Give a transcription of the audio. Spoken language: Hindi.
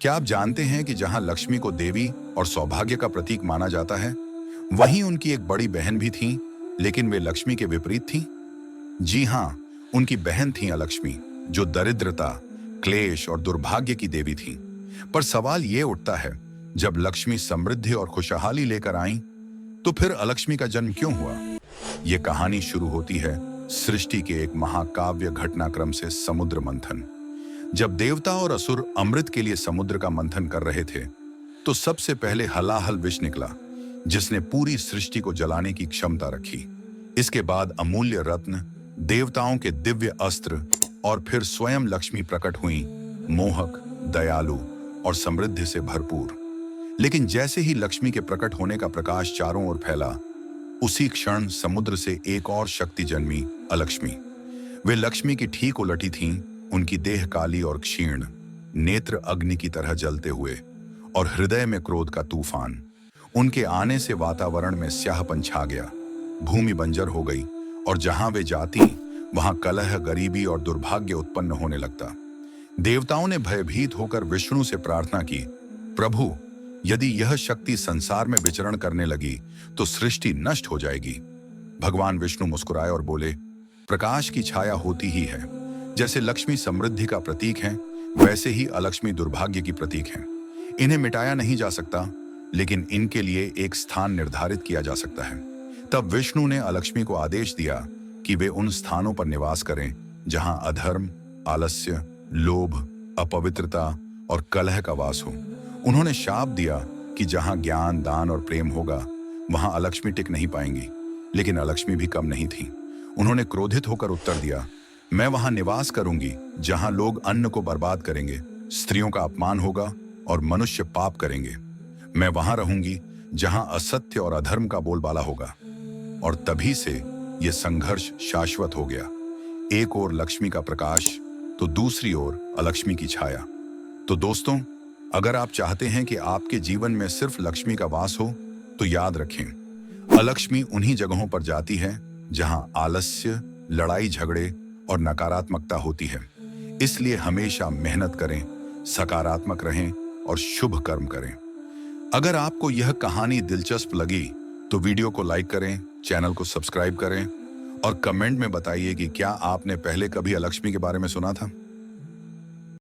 क्या आप जानते हैं कि जहां लक्ष्मी को देवी और सौभाग्य का प्रतीक माना जाता है, वहीं उनकी एक बड़ी बहन भी थी, लेकिन वे लक्ष्मी के विपरीत थी। जी हाँ, उनकी बहन थी अलक्ष्मी, जो दरिद्रता, क्लेश और दुर्भाग्य की देवी थी। पर सवाल ये उठता है, जब लक्ष्मी समृद्धि और खुशहाली लेकर आई, तो फिर अलक्ष्मी का जन्म क्यों हुआ? ये कहानी शुरू होती है सृष्टि के एक महाकाव्य घटनाक्रम से, समुद्र मंथन। जब देवता और असुर अमृत के लिए समुद्र का मंथन कर रहे थे, तो सबसे पहले हलाहल विष निकला, जिसने पूरी सृष्टि को जलाने की क्षमता रखी। इसके बाद अमूल्य रत्न, देवताओं के दिव्य अस्त्र और फिर स्वयं लक्ष्मी प्रकट हुई, मोहक, दयालु और समृद्धि से भरपूर। लेकिन जैसे ही लक्ष्मी के प्रकट होने का प्रकाश चारों ओर फैला, उसी क्षण समुद्र से एक और शक्ति जन्मी, अलक्ष्मी। वे लक्ष्मी की ठीक उलटी थीं, उनकी देह काली और क्षीण, नेत्र अग्नि की तरह जलते हुए और हृदय में क्रोध का तूफान। उनके आने से वातावरण में स्याहपन छा गया, भूमि बंजर हो गई और जहां वे जाती, वहां कलह, गरीबी और दुर्भाग्य उत्पन्न होने लगता। देवताओं ने भयभीत होकर विष्णु से प्रार्थना की, प्रभु, यदि यह शक्ति संसार में विचरण करने लगी तो सृष्टि नष्ट हो जाएगी। भगवान विष्णु मुस्कुराए और बोले, प्रकाश की छाया होती ही है। जैसे लक्ष्मी समृद्धि का प्रतीक है, वैसे ही अलक्ष्मी दुर्भाग्य की प्रतीक है। इन्हें मिटाया नहीं जा सकता, लेकिन इनके लिए एक स्थान निर्धारित किया जा सकता है। तब विष्णु ने अलक्ष्मी को आदेश दिया कि वे उन स्थानों पर निवास करें जहां अधर्म, आलस्य, लोभ, अपवित्रता और कलह का वास हो। उन्होंने शाप दिया कि जहां ज्ञान, दान और प्रेम होगा, वहां अलक्ष्मी टिक नहीं पाएंगी। लेकिन अलक्ष्मी भी कम नहीं थी। उन्होंने क्रोधित होकर उत्तर दिया, मैं वहां निवास करूंगी जहां लोग अन्न को बर्बाद करेंगे, स्त्रियों का अपमान होगा और मनुष्य पाप करेंगे। मैं वहां रहूंगी जहां असत्य और अधर्म का बोलबाला होगा। और तभी से यह संघर्ष शाश्वत हो गया। एक ओर लक्ष्मी का प्रकाश, तो दूसरी ओर अलक्ष्मी की छाया। तो दोस्तों, अगर आप चाहते हैं कि आपके जीवन में सिर्फ लक्ष्मी का वास हो, तो याद रखें, अलक्ष्मी उन्हीं जगहों पर जाती है जहां आलस्य, लड़ाई झगड़े और नकारात्मकता होती है। इसलिए हमेशा मेहनत करें, सकारात्मक रहें और शुभ कर्म करें। अगर आपको यह कहानी दिलचस्प लगी तो वीडियो को लाइक करें, चैनल को सब्सक्राइब करें और कमेंट में बताइए कि क्या आपने पहले कभी अलक्ष्मी के बारे में सुना था।